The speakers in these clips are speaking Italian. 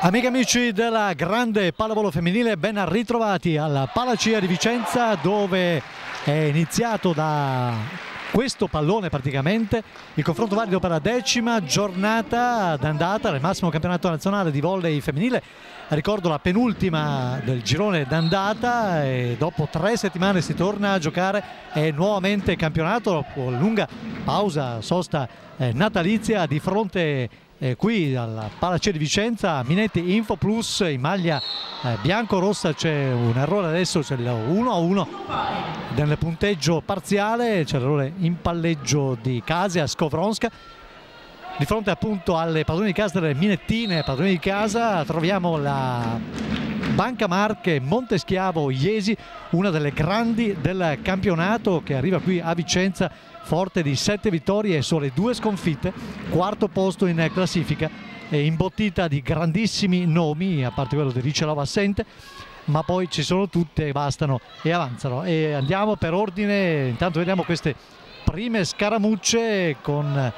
Amiche e amici della grande pallavolo femminile, ben ritrovati alla Palacia di Vicenza, dove è iniziato da questo pallone praticamente il confronto valido per la 10ª giornata d'andata del massimo campionato nazionale di volley femminile. Ricordo la penultima del girone d'andata e dopo 3 settimane si torna a giocare nuovamente campionato dopo lunga pausa, sosta natalizia di fronte qui alla Palacia di Vicenza. Minetti Info Plus in maglia bianco-rossa. C'è un errore adesso, c'è il 1-1 nel punteggio parziale, c'è l'errore in palleggio di Kasia Skowronska. Di fronte appunto alle padrone di casa delle minettine, padrone di casa, troviamo la Banca Marche Monteschiavo Iesi, una delle grandi del campionato, che arriva qui a Vicenza forte di 7 vittorie e sole 2 sconfitte, quarto posto in classifica e imbottita di grandissimi nomi, a parte quello di Riccelova assente, ma poi ci sono tutte, bastano e avanzano. E andiamo per ordine, intanto vediamo queste prime scaramucce con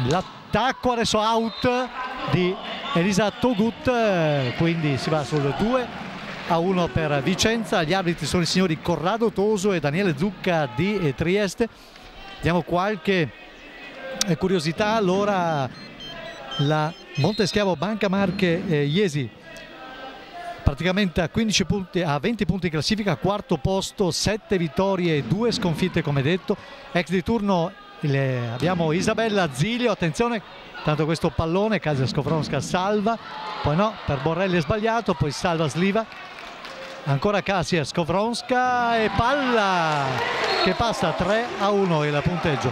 l'attacco adesso out di Elisa Togut, quindi si va sul 2-1 per Vicenza. Gli arbitri sono i signori Corrado Toso e Daniele Zucca di Trieste. Diamo qualche curiosità. Allora, la Monteschiavo Banca Marche Iesi praticamente a 15 punti, a 20 punti in classifica, quarto posto, 7 vittorie e 2 sconfitte come detto. Ex di turno abbiamo Isabella Zilio, attenzione, tanto questo pallone, Kasia Skowronska salva, poi no, per Borrelli è sbagliato, poi salva Sliva, ancora Kasia Skowronska e palla che passa 3-1 il punteggio.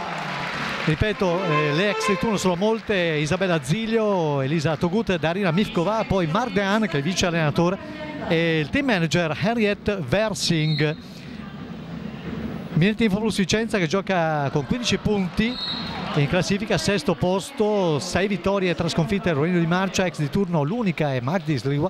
Ripeto, le ex di turno sono molte: Isabella Zilio, Elisa Togut, Darina Mifkova, poi Mark Dehan che è il vice allenatore e il team manager Henriette Versing. Minetti Info Plus Vicenza che gioca con 15 punti in classifica, sesto posto, 6 vittorie e 3 sconfitte. Il Roino di Marcia, ex di turno l'unica è Magdi Sliwa,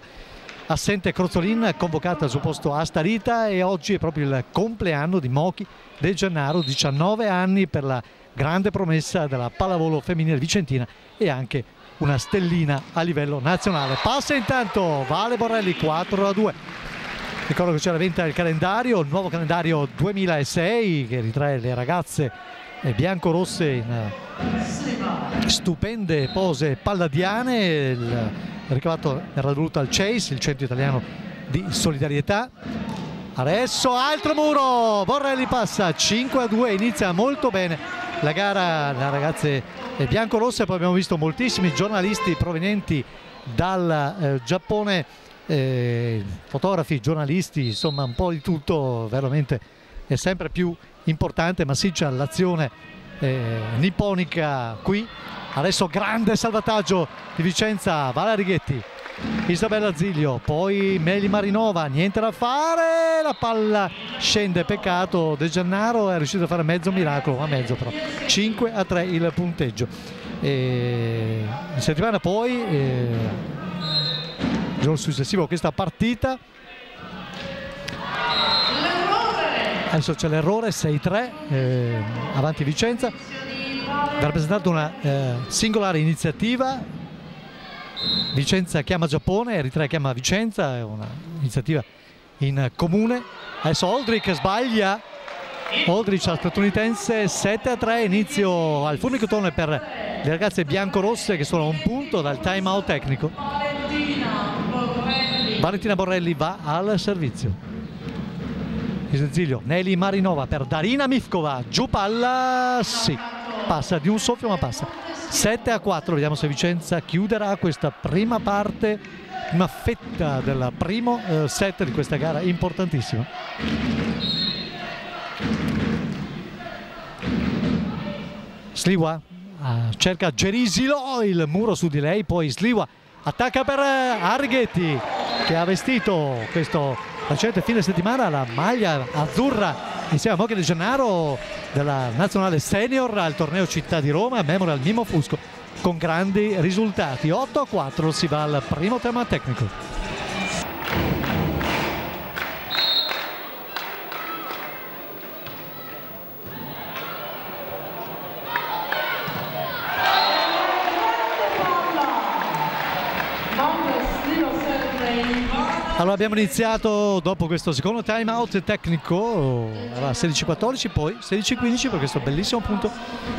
assente Crozzolin, convocata al suo posto a Starita, e oggi è proprio il compleanno di Mochi De Gennaro, 19 anni, per la grande promessa della pallavolo femminile vicentina e anche una stellina a livello nazionale. Passa intanto Vale Borrelli, 4-2. Ricordo che c'è la vendita del calendario, il nuovo calendario 2006 che ritrae le ragazze bianco-rosse in stupende pose palladiane. Il ricavato era dovuto al Chase, il centro italiano di solidarietà. Adesso altro muro, Borrelli passa 5-2, inizia molto bene la gara, le ragazze bianco-rosse. Poi abbiamo visto moltissimi giornalisti provenienti dal Giappone, fotografi, giornalisti, insomma un po' di tutto, veramente è sempre più importante, massiccia l'azione nipponica qui. Adesso grande salvataggio di Vicenza, Valeria Righetti, Isabella Zilio, poi Meli Marinova, niente da fare, la palla scende, peccato, De Gennaro è riuscito a fare mezzo miracolo, ma mezzo però, 5-3 il punteggio. In settimana poi, il giorno successivo a questa partita, adesso c'è l'errore, 6-3, avanti Vicenza, ha rappresentato una singolare iniziativa. Vicenza chiama Giappone, Eritrea chiama Vicenza, è un'iniziativa in comune. Adesso Oldrich sbaglia, Oldrich al statunitense, 7-3, inizio al furnicotone per le ragazze bianco-rosse che sono a un punto dal time out tecnico. Valentina Borrelli va al servizio. Zilio, Nelly Marinova per Darina Mifkova, giù palla, sì, passa di un soffio ma passa. 7-4, vediamo se Vicenza chiuderà questa prima parte, una fetta del primo set di questa gara importantissima. Sliwa cerca Gerisilo, il muro su di lei, poi Sliwa attacca per Arrighetti, che ha vestito questo recente fine settimana la maglia azzurra insieme a Mocha De Gennaro della nazionale senior al torneo Città di Roma, Memorial Mimmo Fusco, con grandi risultati. 8-4 si va al primo tema tecnico. Allora abbiamo iniziato dopo questo secondo time out tecnico a 16-14, poi 16-15 per questo bellissimo punto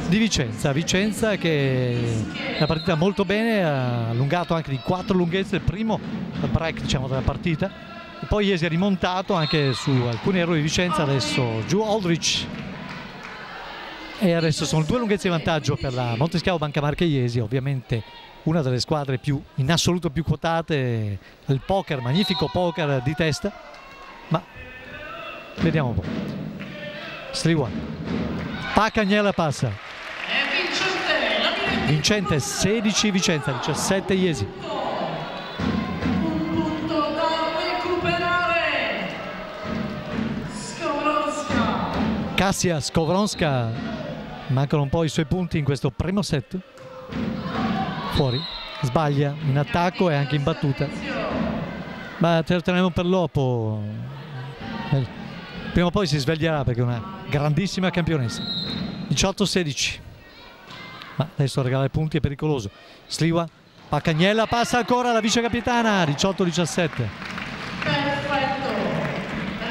di Vicenza. Vicenza che è una partita molto bene, ha allungato anche di 4 lunghezze il primo break, diciamo, della partita, e poi Iesi è rimontato anche su alcuni errori di Vicenza. Adesso giù Aldrich e adesso sono 2 lunghezze di vantaggio per la Monteschiavo Banca Marche Iesi, ovviamente una delle squadre in assoluto più quotate, il poker, magnifico poker di testa, ma vediamo un po'. Sliwa, Pacagnella passa, vincente 16 Vicenza, 17 Iesi. Punto da recuperare. Skowronska. Kassia Skowronska, mancano un po' i suoi punti in questo primo set. Fuori, sbaglia in attacco e anche in battuta, ma te lo teniamo per dopo, prima o poi si sveglierà perché è una grandissima campionessa. 18-16, ma adesso regalare punti è pericoloso. Sliwa, Pacagnella passa ancora la vice capitana. 18-17. Perfetto,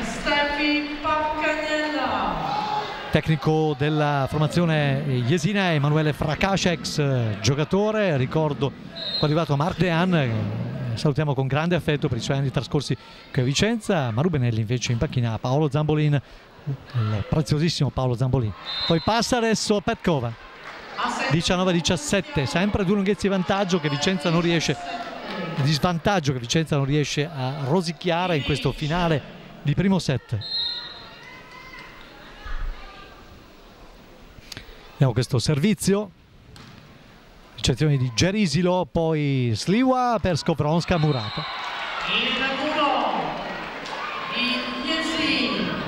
Stefi Pacagnella. Tecnico della formazione iesina Emanuele Fracascia, ex giocatore. Ricordo quando è arrivato Marc Dehan, salutiamo con grande affetto per i suoi anni trascorsi qui a Vicenza. Maru Benelli invece in panchina, Paolo Zambolin, il preziosissimo Paolo Zambolin. Poi passa adesso Petkova. 19-17, sempre 2 lunghezze di vantaggio che Vicenza non riesce, di svantaggio che Vicenza non riesce a rosicchiare in questo finale di primo set. Vediamo questo servizio, ricezione di Gerisilo, poi Sliwa per Skowronska, murata.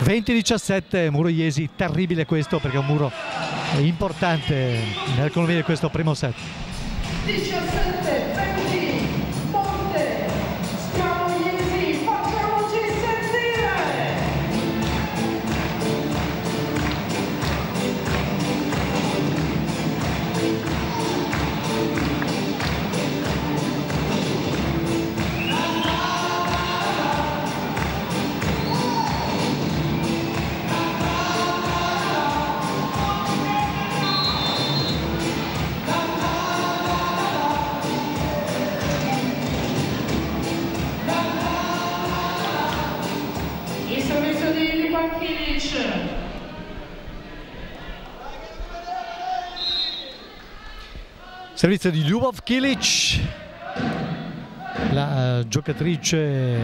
20-17, muro Iesi, terribile questo perché è un muro importante nell'economia di questo primo set. 17-20, Monte, stiamo Iesi, facciamoci sentire! Il servizio di Ljubov Kilic. Servizio di Ljubov Kilic, la giocatrice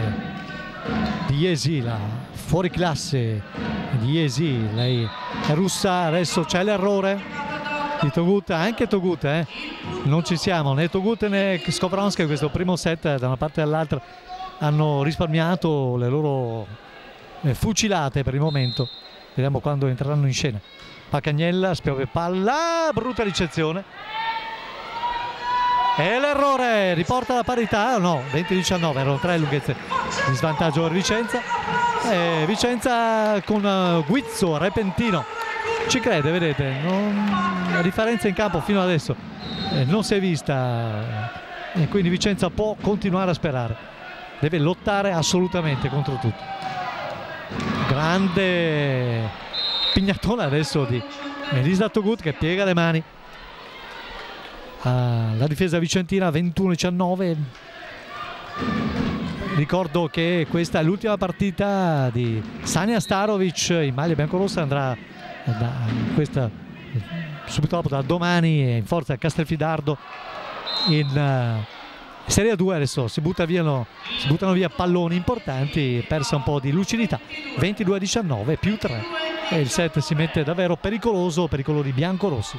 di Iesi, la fuoriclasse di Iesi. Lei è russa. Adesso c'è l'errore di Togut, anche Togut, non ci siamo, né Togut né Skowronska in questo primo set da una parte e dall'altra hanno risparmiato le loro fucilate per il momento. Vediamo quando entreranno in scena. Pacagnella spiove palla, brutta ricezione e l'errore riporta la parità. No, 20-19, erano 3 lunghezze di svantaggio per Vicenza, e Vicenza con guizzo repentino ci crede, vedete, la differenza in campo fino adesso non si è vista, e quindi Vicenza può continuare a sperare, deve lottare assolutamente contro tutto. Grande pignatona adesso di Elisa Togut che piega le mani. La difesa vicentina 21-19. Ricordo che questa è l'ultima partita di Sanja Starovic in maglia biancorossa, andrà subito dopo, da domani, in forza a Castelfidardo in Serie 2. Adesso si buttano via palloni importanti, persa un po' di lucidità. 22-19 più 3 e il set si mette davvero pericoloso per i colori biancorossi.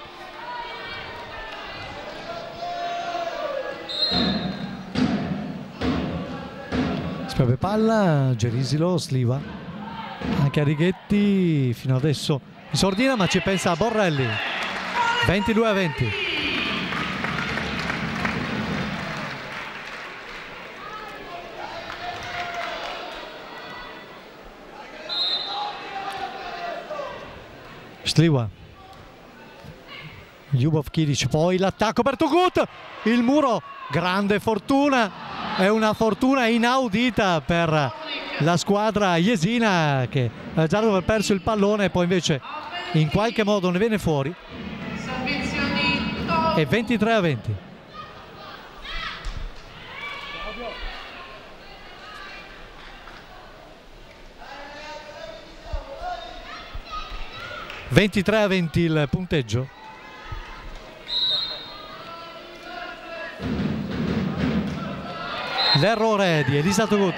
Spiove palla, Gerisilo, Sliva, anche Arighetti fino adesso in sordina, ma ci pensa Borrelli. 22-20. Sliva, Ljubov Kilic, poi l'attacco per Tugut, il muro, grande fortuna. È una fortuna inaudita per la squadra jesina, che ha già dopo aver perso il pallone e poi invece in qualche modo ne viene fuori. E 23-20. Il punteggio. L'errore di Elisa Tugut.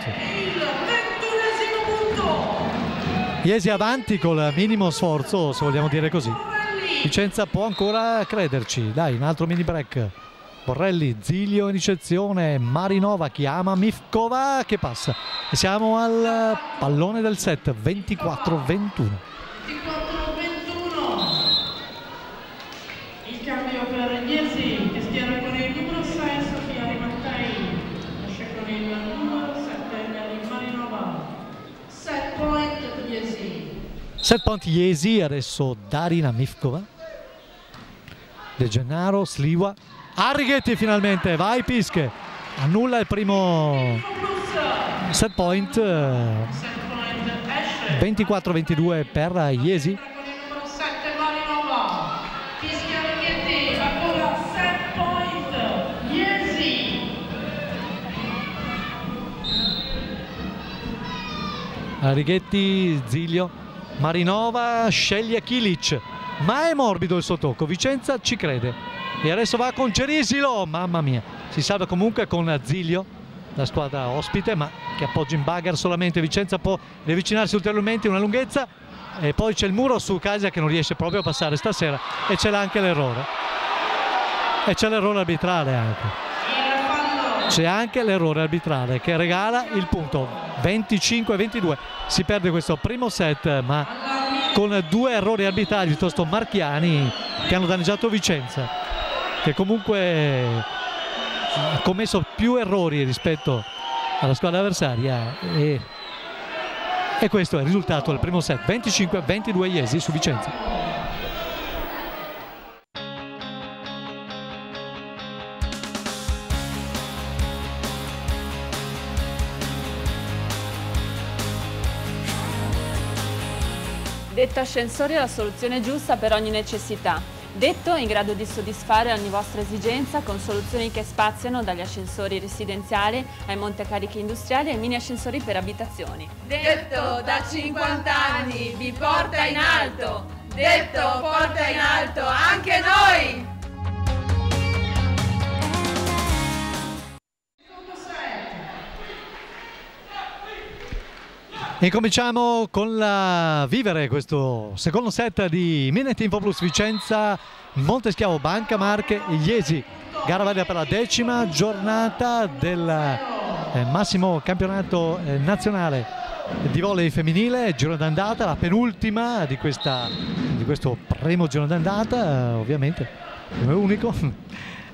Jesi avanti col minimo sforzo, se vogliamo dire così. Vicenza può ancora crederci. Dai, un altro mini break. Borrelli, Zilio in ricezione, Marinova chiama Mifkova che passa. E siamo al pallone del set, 24-21. Il cambio per Jesi che schiera con il numero 6 Sofia Rimattei, esce con il numero 7 Nelly Marinova. Set point Jesi. Set point Jesi, adesso Darina Mifkova. De Gennaro, Sliwa, Arighetti finalmente, vai Pische, annulla il primo set point. 24-22 per Jesi. Arighetti, Zilio, Marinova sceglie Kilic, ma è morbido il suo tocco, Vicenza ci crede e adesso va con Gerisilo, mamma mia, si salva comunque con Zilio, la squadra ospite, ma che appoggia in bugger solamente. Vicenza può riavvicinarsi ulteriormente, una lunghezza, e poi c'è il muro su Casia che non riesce proprio a passare stasera, e c'è anche l'errore, e c'è l'errore arbitrale anche. C'è anche l'errore arbitrale che regala il punto. 25-22, si perde questo primo set, ma con due errori arbitrali piuttosto marchiani che hanno danneggiato Vicenza, che comunque ha commesso più errori rispetto alla squadra avversaria, e questo è il risultato del primo set. 25-22 Jesi su Vicenza. Detto Ascensori è la soluzione giusta per ogni necessità. Detto in grado di soddisfare ogni vostra esigenza con soluzioni che spaziano dagli ascensori residenziali ai montecarichi industriali ai mini ascensori per abitazioni. Detto da 50 anni vi porta in alto. Detto porta in alto anche noi. E cominciamo con vivere questo secondo set di Minute Info Plus Vicenza Monteschiavo Banca Marche Jesi, gara valida per la 10ª giornata del massimo campionato nazionale di volley femminile, giro d'andata, la penultima di questo primo giro d'andata, ovviamente come unico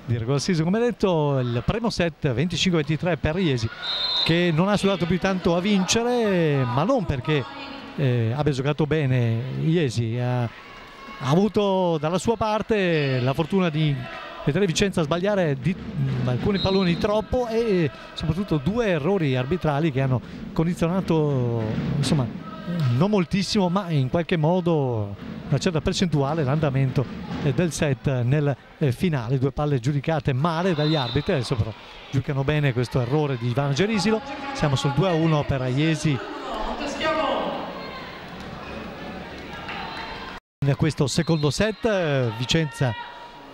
di regular season, come detto. Il primo set 25-23 per Jesi, che non ha sudato più tanto a vincere, ma non perché abbia giocato bene Jesi, ha avuto dalla sua parte la fortuna di vedere Vicenza sbagliare alcuni palloni troppo e soprattutto due errori arbitrali che hanno condizionato, insomma, non moltissimo, ma in qualche modo una certa percentuale l'andamento del set nel finale. Due palle giudicate male dagli arbitri, adesso però giudicano bene questo errore di Ivano Gerisilo. Siamo sul 2-1 per Jesi in questo secondo set. Vicenza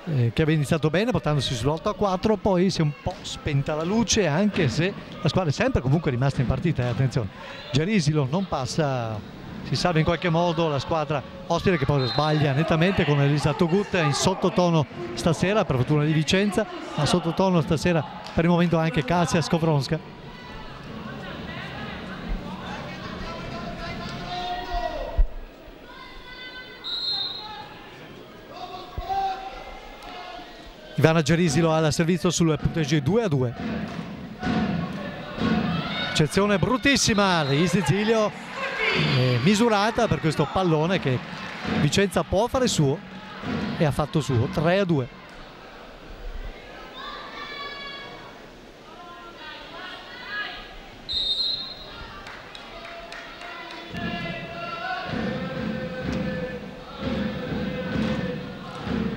che aveva iniziato bene portandosi sull'8-4, poi si è un po' spenta la luce, anche se la squadra è sempre comunque rimasta in partita. Attenzione, Gerisilo non passa si salva in qualche modo la squadra ospite, che poi sbaglia nettamente con Elisa Togut in sottotono stasera, per fortuna di Vicenza, ma sottotono stasera per il momento anche Kasia Skowronska. Ivana Gerisilo al servizio sul punteggio 2-2. Eccezione bruttissima di Zilio, misurata per questo pallone che Vicenza può fare suo e ha fatto suo. 3-2.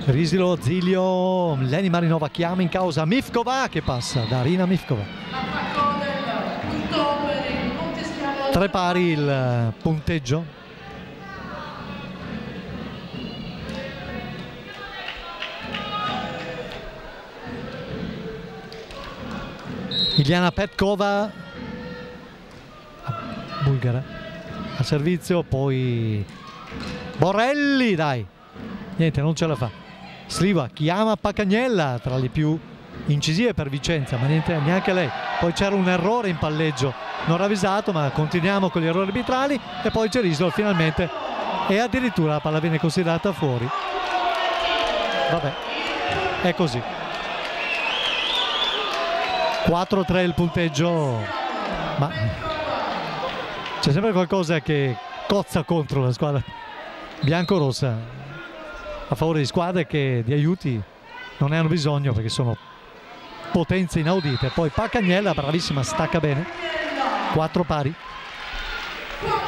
Gerisilo, Zilio, Leni Marinova chiama in causa Mivkova, che passa da Arina Mivkova. 3 pari il punteggio. Iliana Petkova, bulgara, a servizio, poi Borrelli, dai, niente, non ce la fa. Sliva chiama Pacagnella, tra le più incisive per Vicenza, ma niente, neanche lei. Poi c'era un errore in palleggio non ravvisato, ma continuiamo con gli errori arbitrali, e poi Gerisilo finalmente, e addirittura la palla viene considerata fuori. Vabbè, è così. 4-3 il punteggio, ma c'è sempre qualcosa che cozza contro la squadra biancorossa, a favore di squadre che di aiuti non ne hanno bisogno, perché sono potenze inaudite. Poi Pacagnella, bravissima, stacca bene. 4 pari. 4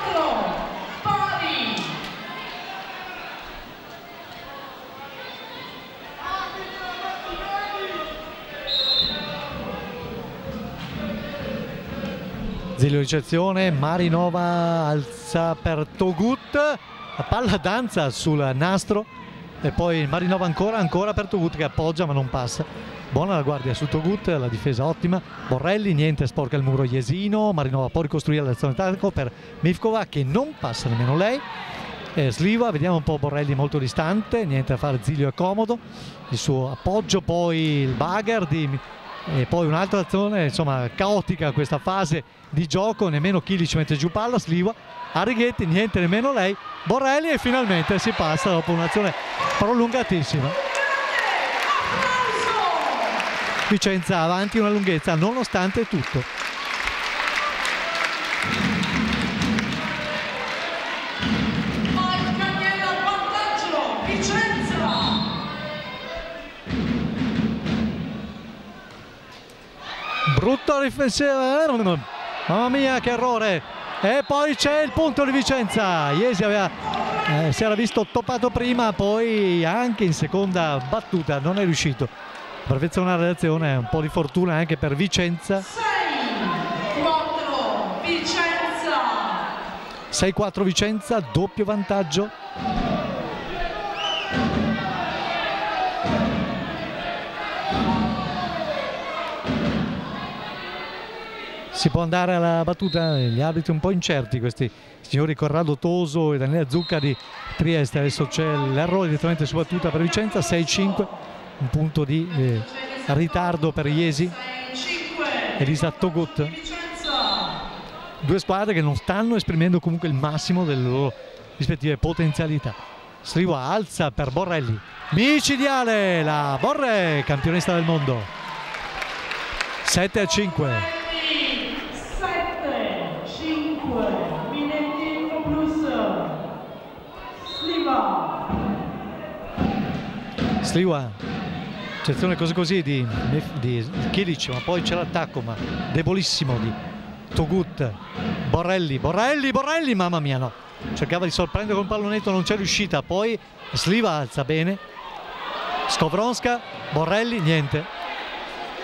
pari. Zilio ricezione, Marinova alza per Togut, la palla danza sul nastro, e poi Marinova ancora per Togut, che appoggia ma non passa. Buona la guardia su Togut, la difesa ottima. Borrelli, niente, sporca il muro Jesino. Marinova può ricostruire l'azione tattico per Mivkova, che non passa nemmeno lei. Sliva, vediamo un po' Borrelli molto distante, niente da fare, Zilio è comodo, il suo appoggio, poi il bagger e poi un'altra azione, insomma, caotica questa fase di gioco, nemmeno Chili ci mette giù palla. Sliva a Righetti, niente nemmeno lei. Borrelli, e finalmente si passa dopo un'azione prolungatissima. Vicenza avanti una lunghezza nonostante tutto. Pacagnella, vantaggio Vicenza. Brutto difensivo, mamma mia che errore, e poi c'è il punto di Vicenza. Iesi si era visto toppato prima, poi anche in seconda battuta non è riuscito a perfezionare l'azione. Un po' di fortuna anche per Vicenza. 6-4 Vicenza. 6-4 Vicenza, doppio vantaggio. Si può andare alla battuta, gli arbitri un po' incerti, questi signori Corrado Toso e Daniela Zucca di Trieste. Adesso c'è l'errore direttamente su battuta per Vicenza. 6-5, un punto di ritardo per Iesi. Elisa Togut. Due squadre che non stanno esprimendo comunque il massimo delle loro rispettive potenzialità. Sliva alza per Borrelli, micidiale la Borre, campionessa del mondo. 7-5. 7-5, Minetti plus Sliwa, eccezione così di Kilic, ma poi c'è l'attacco, ma debolissimo di Togut. Borrelli, mamma mia, no, cercava di sorprendere con il pallonetto, non c'è riuscita. Poi Sliwa alza bene, Skowronska, Borrelli, niente.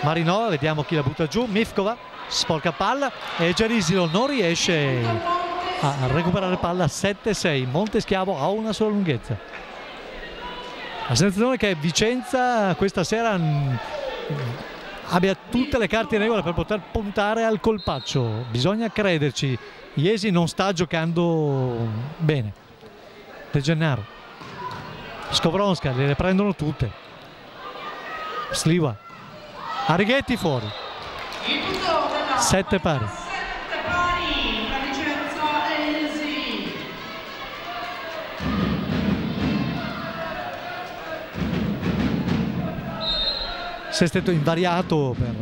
Marinova, vediamo chi la butta giù. Mivkova sporca palla e Gerisilo non riesce a recuperare palla. 7-6, Monteschiavo ha una sola lunghezza. La sensazione è che Vicenza questa sera abbia tutte le carte in regola per poter puntare al colpaccio. Bisogna crederci Iesi non sta giocando bene. De Gennaro, Skowronska, le prendono tutte. Sliwa, Arrighetti fuori. 7 pari. 7 pari tra Vicenza e Iesi. Sestetto invariato per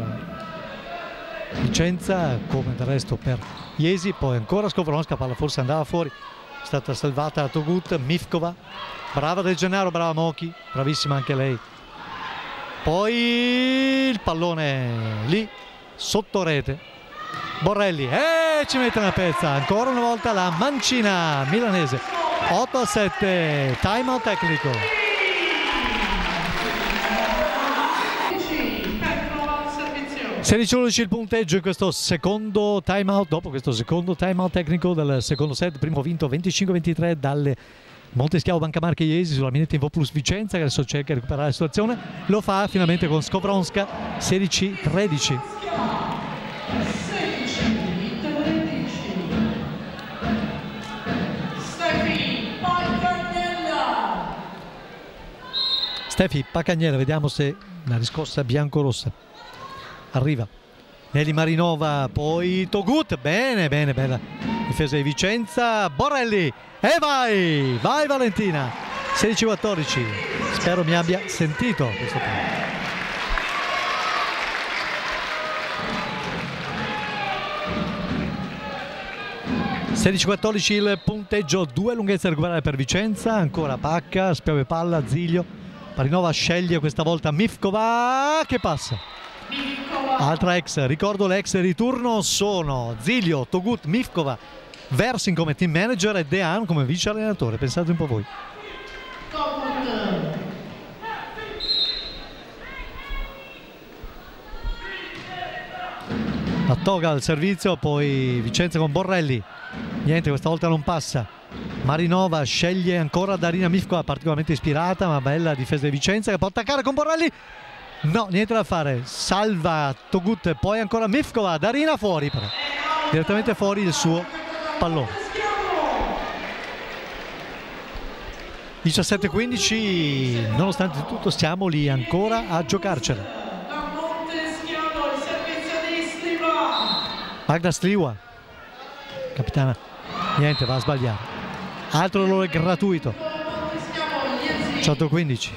Vicenza, come del resto per Iesi. Poi ancora Skowronska, palla forse andava fuori, è stata salvata da Togut. Mifkova, brava De Gennaro, brava Mochi, bravissima anche lei. Poi il pallone lì sotto rete, Borrelli, ci mette una pezza ancora una volta la mancina milanese. 8-7, time out tecnico. 16-11 il punteggio in questo secondo time out, dopo questo secondo time out tecnico del secondo set. Primo vinto 25-23 dalle Monteschiavo Bancamarche Iesi sulla Minetta Info Plus Vicenza, che adesso cerca di recuperare la situazione. Lo fa finalmente con Skowronska. 16-13. Stefi Pacagnella, vediamo se la riscossa bianco-rossa arriva. Nelly Marinova, poi Togut, bene, bella difesa di Vicenza. Borrelli, e vai Valentina. 16-14, spero mi abbia sentito a questo punto. (16-14) il punteggio, 2 lunghezze da recuperare per Vicenza. Ancora Pacca, spiove palla, Ziglio. Marinova sceglie questa volta Mifkova, che passa. Altra ex, ricordo le ex di turno sono Ziglio, Togut, Mifkova, Versin come team manager e Dean come vice allenatore. Pensate un po' voi. La toga al servizio, poi Vicenza con Borrelli, niente, questa volta non passa. Marinova sceglie ancora Darina Mifkova, particolarmente ispirata, ma bella difesa di Vicenza che può attaccare con Borrelli. No, niente da fare, salva Togut, poi ancora Mifkova, Darina fuori però, direttamente fuori il suo pallone. 17-15, nonostante tutto stiamo lì ancora a giocarcela. Magda Sliwa, capitana, niente, va a sbagliare. Altro errore gratuito. 18-15.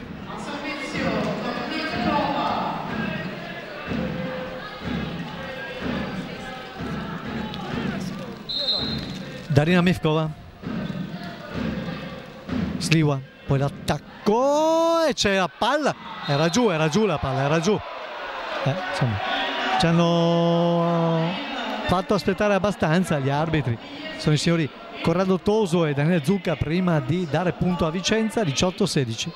Darina Mifkova, Sliwa, poi l'attacco e c'è la palla, era giù la palla, era giù. Insomma, ci hanno fatto aspettare abbastanza gli arbitri, sono i signori Corrado Toso e Daniele Zucca prima di dare punto a Vicenza. 18-16.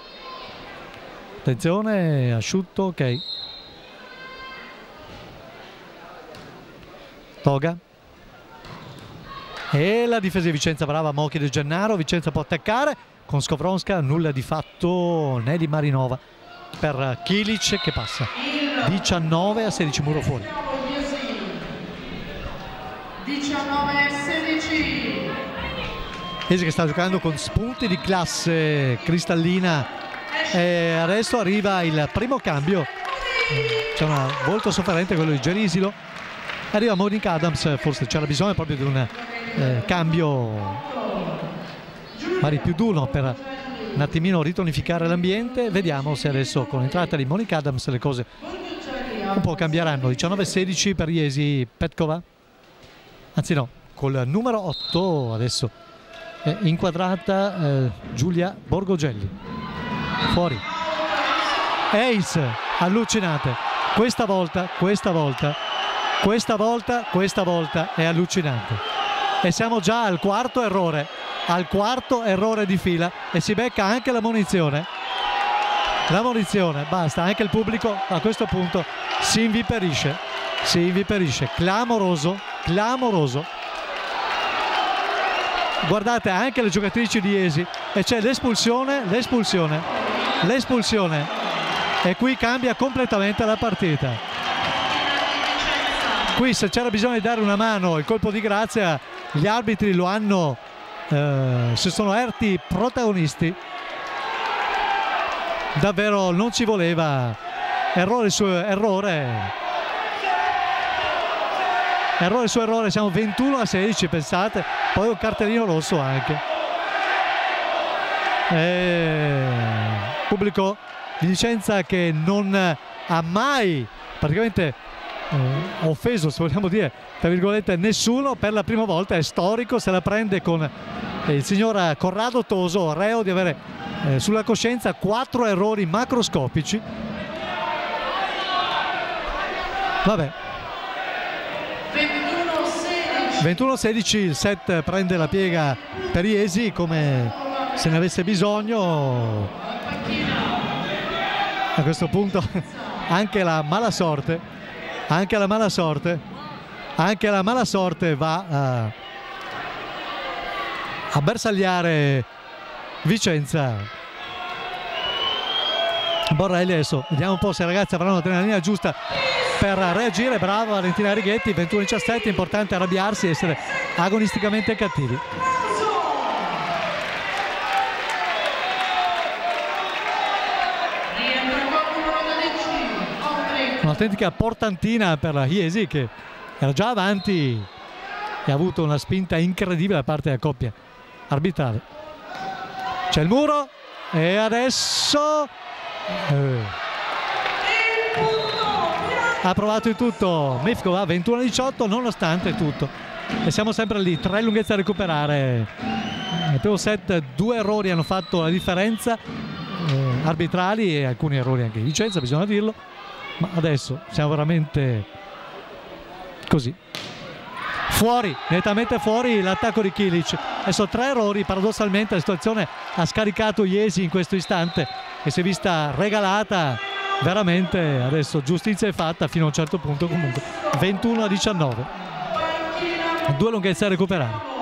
Attenzione, asciutto, ok. Toga. E la difesa di Vicenza, brava Mochi De Gennaro. Vicenza può attaccare con Skowronska, nulla di fatto. Nelly Marinova per Kilic che passa. 19-16, muro fuori. 19-16. Iesi che sta giocando con spunti di classe cristallina e adesso arriva il primo cambio. C'è una molto sofferente, quello di Gerisilo. Arriva Monica Adams, forse c'era bisogno proprio di un cambio magari più d'uno per un attimino ritonificare l'ambiente. Vediamo se adesso con l'entrata di Monica Adams le cose un po' cambieranno. 19-16 per Iesi. Petkova, anzi no, col numero 8 adesso è inquadrata Giulia Borgogelli. Fuori. Ace, allucinante. Questa volta è allucinante. E siamo già al quarto errore di fila e si becca anche la munizione. Basta, anche il pubblico a questo punto si inviperisce. Clamoroso. Guardate anche le giocatrici di Iesi e c'è l'espulsione e qui cambia completamente la partita. Qui se c'era bisogno di dare una mano, il colpo di grazia gli arbitri lo hanno, si sono erti protagonisti. Davvero non ci voleva, errore su errore, errore su errore, siamo 21-16, pensate, poi un cartellino rosso anche. Pubblico di Vicenza che non ha mai praticamente offeso, se vogliamo dire, tra virgolette, nessuno. Per la prima volta, è storico, se la prende con il signor Corrado Toso, reo di avere sulla coscienza 4 errori macroscopici. Vabbè, 21-16, il set prende la piega per Iesi come se ne avesse bisogno. A questo punto anche la mala sorte va a bersagliare Vicenza. Borrelli, adesso vediamo un po' se i ragazzi avranno l'adrenalina giusta per reagire. Brava Valentina Righetti. 21-17, importante arrabbiarsi e essere agonisticamente cattivi. Un'autentica portantina per la Iesi, che era già avanti e ha avuto una spinta incredibile da parte della coppia arbitrale. C'è il muro e adesso ha provato il tutto Mifkova. 21-18 nonostante tutto, e siamo sempre lì, 3 lunghezze a recuperare. Nel primo set 2 errori hanno fatto la differenza, arbitrali, e alcuni errori anche di Vicenza, bisogna dirlo. Ma adesso siamo veramente così, fuori, nettamente fuori l'attacco di Kilic. Adesso 3 errori, paradossalmente la situazione ha scaricato Iesi in questo istante e si è vista regalata veramente. Adesso giustizia è fatta fino a un certo punto. Comunque 21-19, 2 lunghezze a recuperare.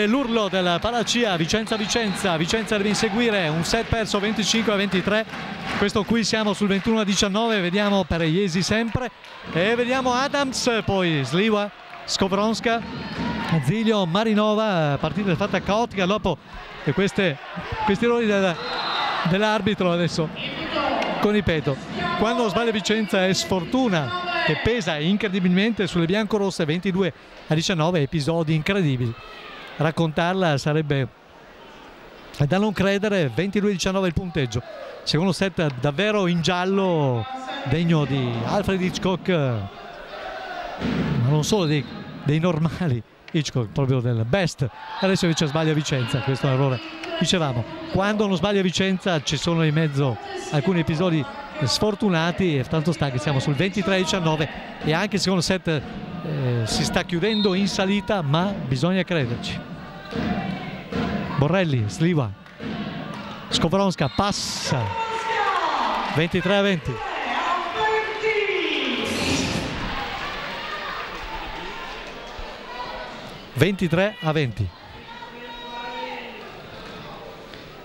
L'urlo del Palacia, Vicenza deve inseguire un set perso 25-23. Questo qui siamo sul 21-19, vediamo per Iesi sempre, e vediamo Adams, poi Sliwa, Skowronska, Zilio, Marinova. Partita fatta caotica dopo questi errori dell'arbitro. Adesso con ripeto, quando sbaglia Vicenza è sfortuna che pesa incredibilmente sulle biancorosse. 22-19, episodi incredibili, raccontarla sarebbe da non credere. 22-19 il punteggio, secondo set davvero in giallo, degno di Alfred Hitchcock, ma non solo dei normali Hitchcock, proprio del best. Adesso invece sbaglia Vicenza, questo è un errore. Dicevamo, quando non sbaglia Vicenza ci sono in mezzo alcuni episodi sfortunati, e tanto sta che siamo sul 23-19 e anche il secondo set si sta chiudendo in salita, ma bisogna crederci. Borrelli, Sliwa, Skowronska passa. 23-20.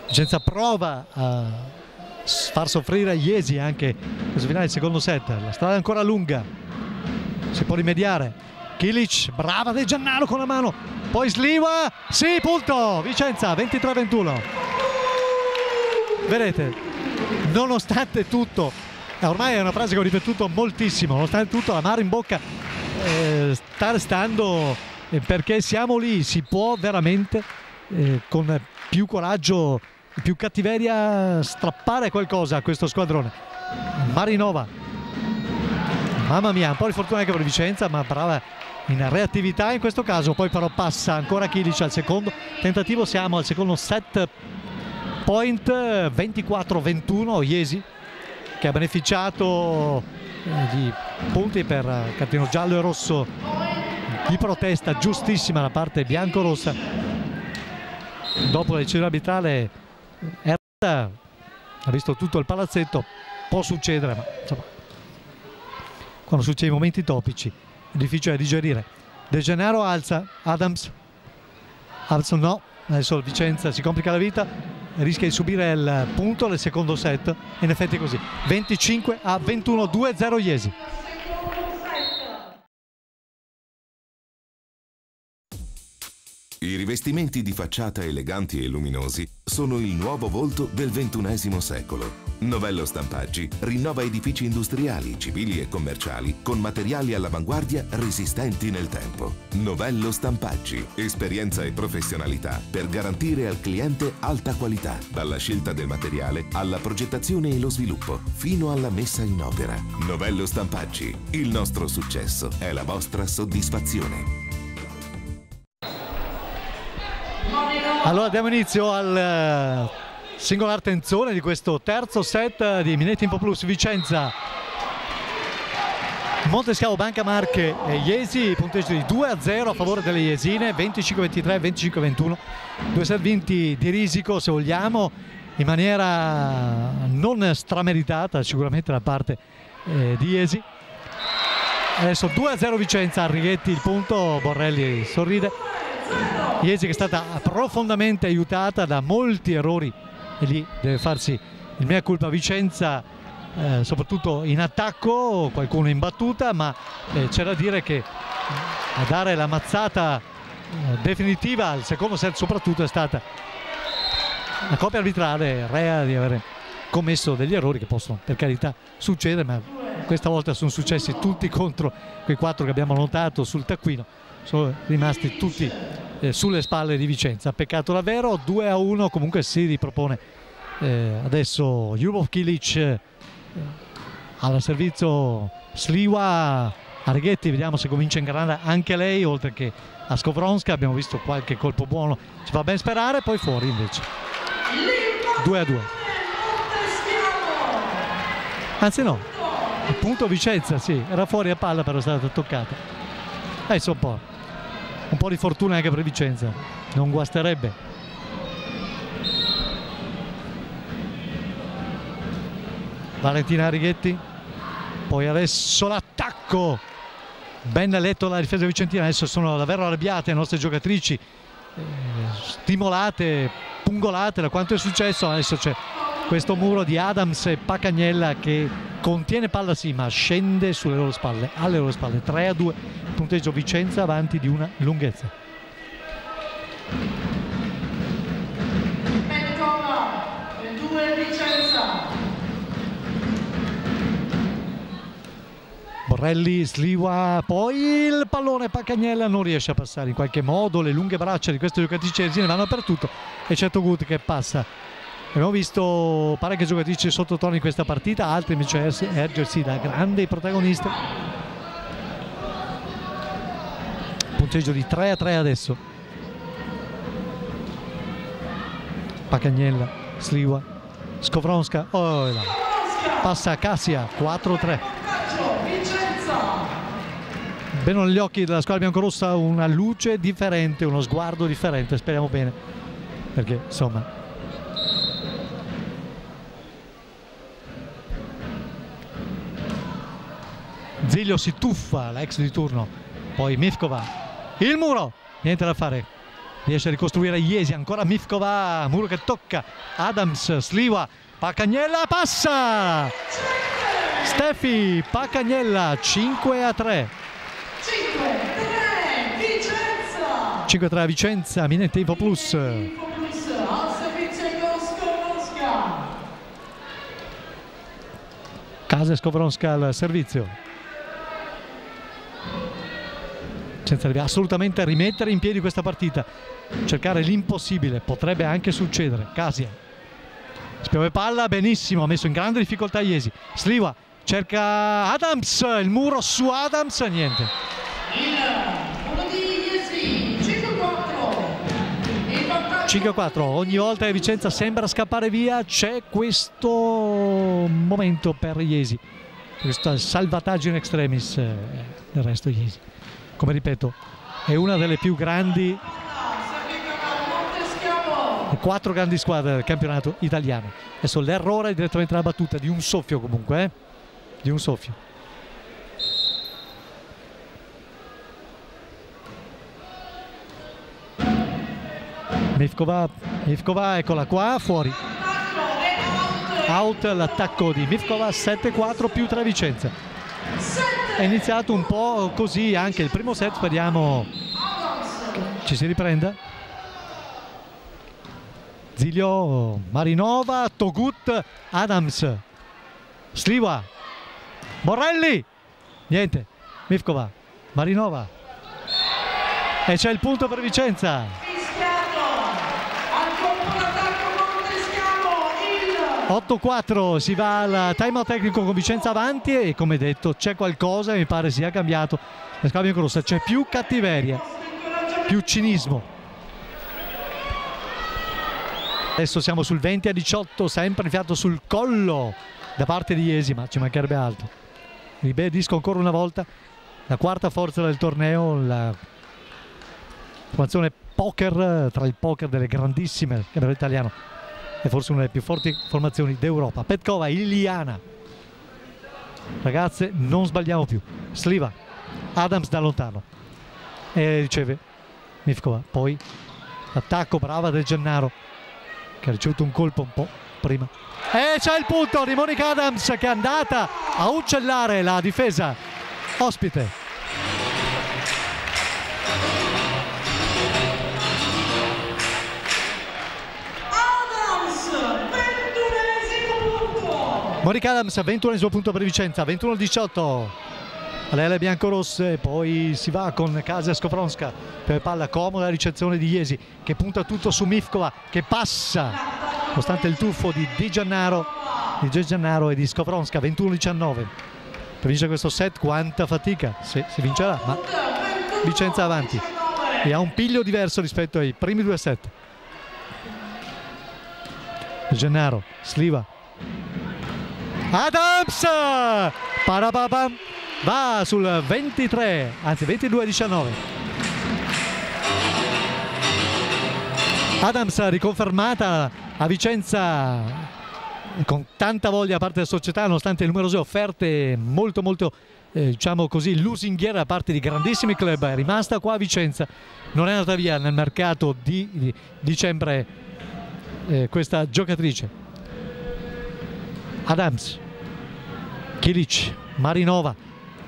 Vicenza prova a far soffrire Iesi anche questo finale del secondo set. La strada è ancora lunga, si può rimediare. Kilic, brava De Gennaro con la mano, poi Sliwa, sì, punto. Vicenza 23-21. Vedete, nonostante tutto, ormai è una frase che ho ripetuto moltissimo, nonostante tutto l'amaro in bocca sta restando, perché siamo lì, si può veramente con più coraggio, più cattiveria strappare qualcosa a questo squadrone. Marinova, mamma mia, un po' di fortuna anche per Vicenza, ma brava in reattività in questo caso. Poi però passa ancora Kilic al secondo tentativo, siamo al secondo set point. 24-21 Iesi, che ha beneficiato di punti per cartellino giallo e rosso di protesta giustissima da parte biancorossa. Dopo la decisione arbitrale ha visto tutto il palazzetto. Può succedere, ma insomma, quando succedono i momenti topici è difficile da digerire. De Gennaro alza, Adams no, adesso Vicenza si complica la vita, rischia di subire il punto del secondo set, e in effetti è così. 25-21, 2-0 Iesi. I rivestimenti di facciata eleganti e luminosi sono il nuovo volto del XXI secolo. Novello Stampaggi rinnova edifici industriali, civili e commerciali con materiali all'avanguardia resistenti nel tempo. Novello Stampaggi, esperienza e professionalità per garantire al cliente alta qualità, dalla scelta del materiale alla progettazione e lo sviluppo, fino alla messa in opera. Novello Stampaggi, il nostro successo è la vostra soddisfazione. Allora diamo inizio al singolare tenzone di questo terzo set di Minetti Info Plus Vicenza Montescavo Banca Marche e Jesi, punteggio di 2-0 a favore delle Jesine, 25-23, 25-21, due set vinti di risico se vogliamo, in maniera non strameritata sicuramente da parte di Jesi. Adesso 2-0 Vicenza, Righetti il punto, Borrelli sorride. Jesi che è stata profondamente aiutata da molti errori e lì deve farsi il mea culpa Vicenza, soprattutto in attacco, qualcuno in battuta, ma c'è da dire che a dare la mazzata definitiva al secondo set soprattutto è stata la coppia arbitrale rea di aver commesso degli errori che possono per carità succedere, ma questa volta sono successi tutti contro quei 4 che abbiamo notato sul taccuino, sono rimasti tutti sulle spalle di Vicenza. Peccato davvero. 2-1 comunque si ripropone adesso Ljubov Kilic, al servizio Sliwa, Righetti, vediamo se comincia a ingranare anche lei oltre che a Skowronska, abbiamo visto qualche colpo buono, ci fa ben sperare, poi fuori invece 2-2, anzi no, il punto Vicenza, sì, era fuori a palla però è stata toccata, adesso un po' di fortuna anche per Vicenza, non guasterebbe. Valentina Righetti, poi adesso l'attacco, ben letto la difesa vicentina, adesso sono davvero arrabbiate le nostre giocatrici, stimolate, pungolate da quanto è successo. Adesso c'è questo muro di Adams e Pacagnella che contiene palla sì ma scende sulle loro spalle, alle loro spalle. 3-2, punteggio Vicenza avanti di una lunghezza. Petkova, 2 Vicenza. Borrelli, Sliwa, poi il pallone, Pacagnella non riesce a passare in qualche modo, le lunghe braccia di queste giocatrici jesine vanno per tutto e certo Gut che passa. Abbiamo visto parecchie giocatrici sottotono in questa partita, altre invece ergersi da grandi protagoniste. Punteggio di 3-3 adesso. Pacagnella, Sliwa, Skowronska, oh, passa Cassia, 4-3. Bene negli occhi della squadra biancorossa, una luce differente, uno sguardo differente, speriamo bene, perché insomma Ziglio si tuffa, la ex di turno, poi Mivkova, il muro, niente da fare, riesce a ricostruire Jesi, ancora Mivkova, muro che tocca, Adams, Sliwa, Pacagnella passa, Steffi, Pacagnella, 5-3. 5-3 a Vicenza, Minetti Info Plus. Casa Skowronska al servizio. Senza assolutamente rimettere in piedi questa partita, cercare l'impossibile, potrebbe anche succedere. Casia spiove palla, benissimo, ha messo in grande difficoltà Jesi. Sliwa cerca Adams, il muro su Adams, niente. 5-4, ogni volta che Vicenza sembra scappare via c'è questo momento per Jesi, questo salvataggio in extremis. Del resto Jesi, come ripeto, è una delle più grandi, 4 grandi squadre del campionato italiano. Adesso l'errore è direttamente la battuta di un soffio comunque, di un soffio. Mivkova, eccola qua, fuori. Out l'attacco di Mivkova, 7-4 più 3 Vicenza. È iniziato un po' così anche il primo set, speriamo che ci si riprenda. Zilio, Marinova, Togut, Adams, Sliwa, Borrelli, niente, Mivkova, Marinova, e c'è il punto per Vicenza. Fischiato al colpo d'attacco Monteschiamo, 8-4, si va al timeout tecnico con Vicenza avanti e come detto c'è qualcosa, mi pare sia cambiato la squadra biancorossa, c'è più cattiveria, più cinismo. Adesso siamo sul 20-18, sempre infiato sul collo da parte di Iesi, ma ci mancherebbe altro. Ribadisco ancora una volta, la quarta forza del torneo, la formazione poker, tra il poker delle grandissime, che è italiano, è forse una delle più forti formazioni d'Europa. Petkova, Iliana, ragazze non sbagliamo più. Sliwa, Adams da lontano e riceve Mivkova, poi attacco brava del Gennaro che ha ricevuto un colpo un po' prima e c'è il punto di Monica Adams che è andata a uccellare la difesa ospite. Adams, 21esimo punto. Monica Adams, 21esimo punto per Vicenza, 21-18 alle biancorosse. Poi si va con Kasia Skowronska per palla comoda, ricezione di Iesi che punta tutto su Mivkova che passa nonostante il tuffo di Di Giannaro e di Skowronska. 21-19 per vincere questo set. Quanta fatica, se si vincerà, ma Vicenza avanti e ha un piglio diverso rispetto ai primi due set. Di Giannaro, Sliwa, Adams, parapapam, va sul 23, anzi 22-19. Adams riconfermata a Vicenza con tanta voglia da parte della società, nonostante le numerose offerte molto diciamo così lusinghiere da parte di grandissimi club. È rimasta qua a Vicenza, non è andata via nel mercato di dicembre questa giocatrice. Adams, Kilic, Marinova,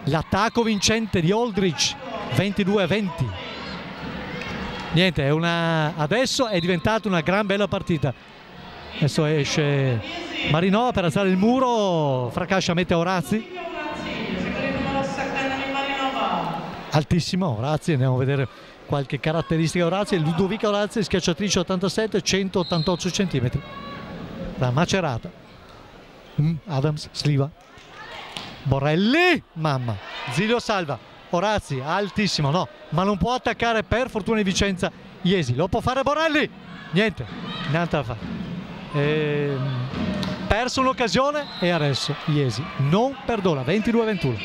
l'attacco vincente di Aldridge, 22-20. Niente, adesso è diventata una gran bella partita. Adesso esce Marinova per alzare il muro, fracascia, mette Orazzi, altissimo Orazzi, andiamo a vedere qualche caratteristica Orazzi. Ludovica Orazzi, schiacciatrice 87, 188 cm, la Macerata. Adams, Sliwa, Borrelli, mamma, Zilio salva, Orazzi altissimo, no, ma non può attaccare per fortuna di Vicenza Iesi, lo può fare Borrelli, niente da fare, perso un'occasione e adesso Iesi non perdona. 22-21,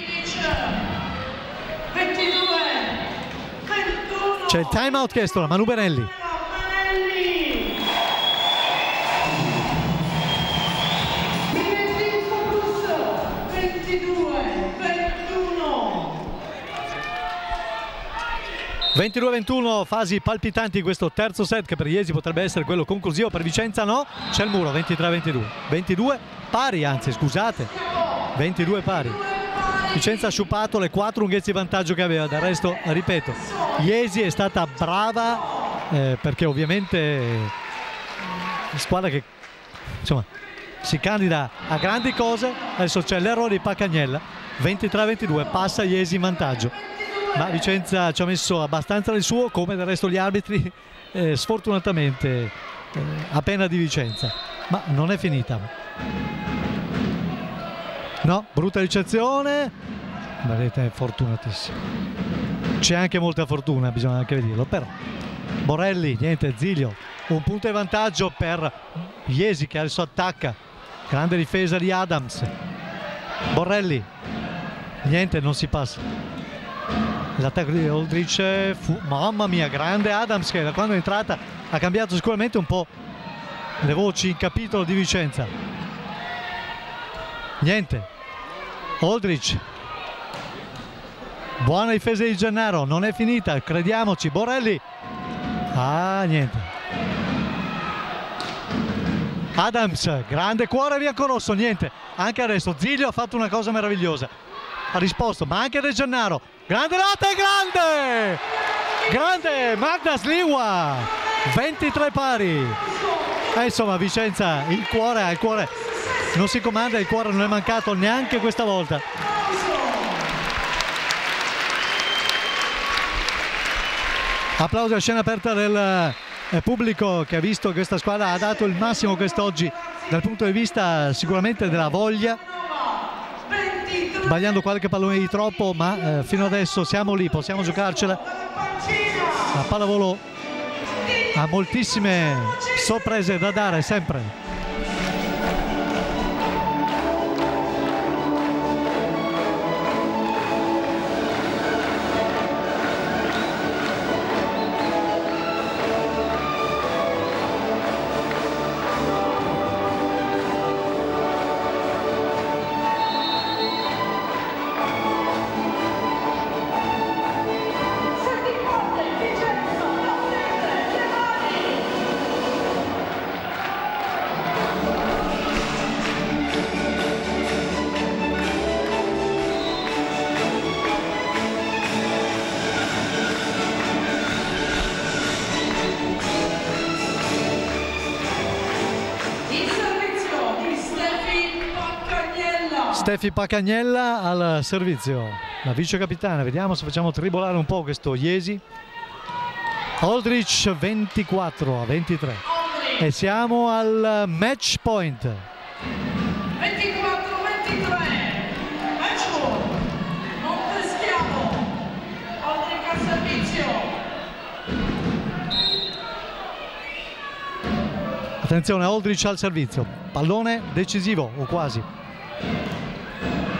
c'è il time out chiesto da Manu Benelli. Plus, 22-21, fasi palpitanti in questo terzo set che per Iesi potrebbe essere quello conclusivo, per Vicenza no, c'è il muro. 23-22, 22 pari, anzi scusate, 22 pari. Vicenza ha sciupato le 4 lunghezze di vantaggio che aveva, del resto ripeto Iesi è stata brava perché ovviamente la squadra che insomma si candida a grandi cose. Adesso c'è l'errore di Pacagnella, 23-22, passa Iesi in vantaggio, ma Vicenza ci ha messo abbastanza del suo, come del resto gli arbitri, sfortunatamente a pena di Vicenza, ma non è finita. No, brutta ricezione, vedete, è fortunatissimo, c'è anche molta fortuna, bisogna anche dirlo, però Borrelli, niente, Zilio, un punto di vantaggio per Iesi che adesso attacca, grande difesa di Adams, Borrelli, niente, non si passa. L'attacco di Aldridge mamma mia, grande Adams che da quando è entrata ha cambiato sicuramente un po' le voci in capitolo di Vicenza. Niente, Aldridge, buona difesa di Gennaro, non è finita, crediamoci. Borrelli, niente. Adams, grande cuore biancorosso, niente, anche adesso Zilio ha fatto una cosa meravigliosa, ha risposto, ma anche De Gennaro, grande lotta e grande Magda Sliwa, 23 pari. Insomma, Vicenza, il cuore non si comanda, il cuore non è mancato neanche questa volta. Applausi a scena aperta del pubblico che ha visto che questa squadra ha dato il massimo quest'oggi dal punto di vista sicuramente della voglia, sbagliando qualche pallone di troppo, ma fino adesso siamo lì, possiamo giocarcela. La pallavolo ha moltissime sorprese da dare sempre. Stefi Pacagnella al servizio, la vice capitana. Vediamo se facciamo tribolare un po' questo Iesi. Aldrich 24-23 e siamo al match point. 24-23, match point. Monteschiavo, Aldrich al servizio. Attenzione, Aldrich al servizio, pallone decisivo o quasi.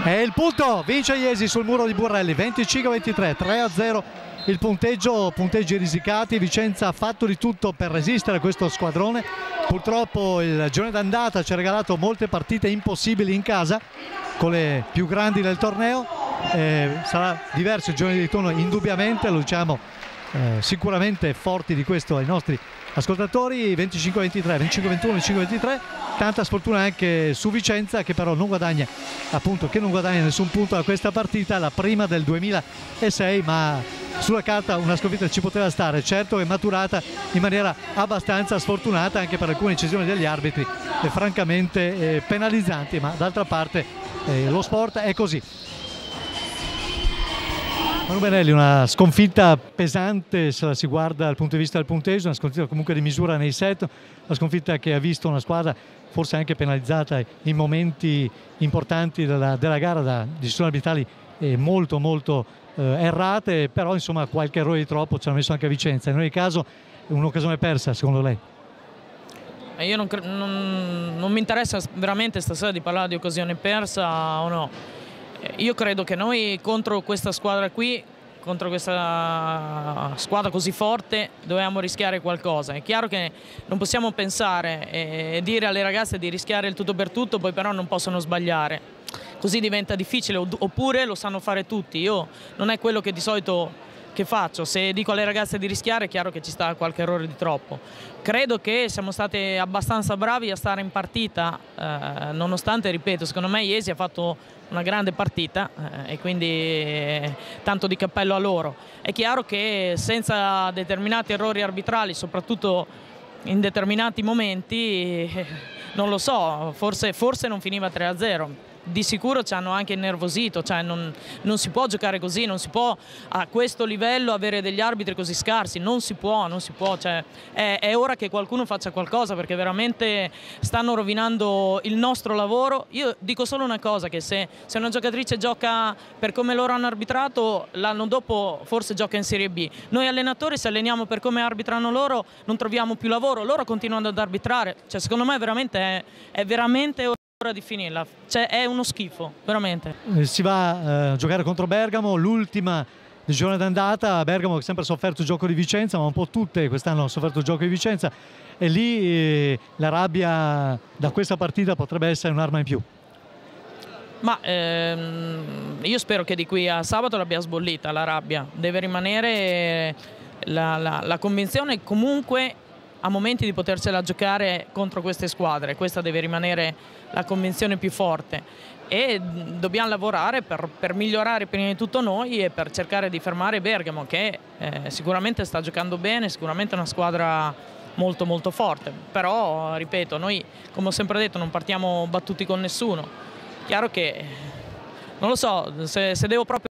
E il punto, vince Iesi sul muro di Burrelli, 25-23, 3-0 il punteggio, punteggi risicati. Vicenza ha fatto di tutto per resistere a questo squadrone. Purtroppo il girone d'andata ci ha regalato molte partite impossibili in casa con le più grandi del torneo. Sarà diverso il girone di ritorno indubbiamente, lo diciamo sicuramente forti di questo ai nostri ascoltatori. 25-23, 25-21, 25-23. Tanta sfortuna anche su Vicenza, che però non guadagna, appunto, che non guadagna nessun punto da questa partita, la prima del 2006, ma sulla carta una sconfitta ci poteva stare. Certo è maturata in maniera abbastanza sfortunata anche per alcune decisioni degli arbitri francamente penalizzanti, ma d'altra parte lo sport è così. Manu Benelli, una sconfitta pesante se la si guarda dal punto di vista del punteggio, una sconfitta comunque di misura nei set, una sconfitta che ha visto una squadra forse anche penalizzata in momenti importanti della gara da decisioni arbitrali molto errate, però insomma qualche errore di troppo ce l'ha messo anche a Vicenza. In ogni caso un'occasione persa, secondo lei? Io non mi interessa veramente stasera di parlare di occasione persa o no. Io credo che noi contro questa squadra qui, contro questa squadra così forte, dovevamo rischiare qualcosa. È chiaro che non possiamo pensare e dire alle ragazze di rischiare il tutto per tutto, poi però non possono sbagliare. Così diventa difficile, oppure lo sanno fare tutti. Io non è quello che di solito che faccio. Se dico alle ragazze di rischiare, è chiaro che ci sta qualche errore di troppo. Credo che siamo stati abbastanza bravi a stare in partita, nonostante, ripeto, secondo me Iesi ha fatto una grande partita e quindi tanto di cappello a loro. È chiaro che senza determinati errori arbitrali, soprattutto in determinati momenti, non lo so, forse non finiva 3-0. Di sicuro ci hanno anche innervosito, cioè non si può giocare così, non si può a questo livello avere degli arbitri così scarsi, non si può, cioè è ora che qualcuno faccia qualcosa, perché veramente stanno rovinando il nostro lavoro. Io dico solo una cosa, che se una giocatrice gioca per come loro hanno arbitrato, l'anno dopo forse gioca in Serie B. Noi allenatori, se alleniamo per come arbitrano loro, non troviamo più lavoro, loro continuano ad arbitrare, cioè secondo me è veramente ora di finirla, cioè è uno schifo, veramente. Si va a giocare contro Bergamo, l'ultima del girone d'andata. Bergamo che ha sempre sofferto il gioco di Vicenza, ma un po' tutte quest'anno hanno sofferto il gioco di Vicenza, e lì la rabbia da questa partita potrebbe essere un'arma in più. Ma io spero che di qui a sabato l'abbia sbollita la rabbia. Deve rimanere la convinzione comunque a momenti di potersela giocare contro queste squadre. Questa deve rimanere la convinzione più forte, e dobbiamo lavorare per migliorare prima di tutto noi e per cercare di fermare Bergamo, che sicuramente sta giocando bene, sicuramente è una squadra molto molto forte, però ripeto, noi come ho sempre detto non partiamo battuti con nessuno. Chiaro che non lo so, se devo proprio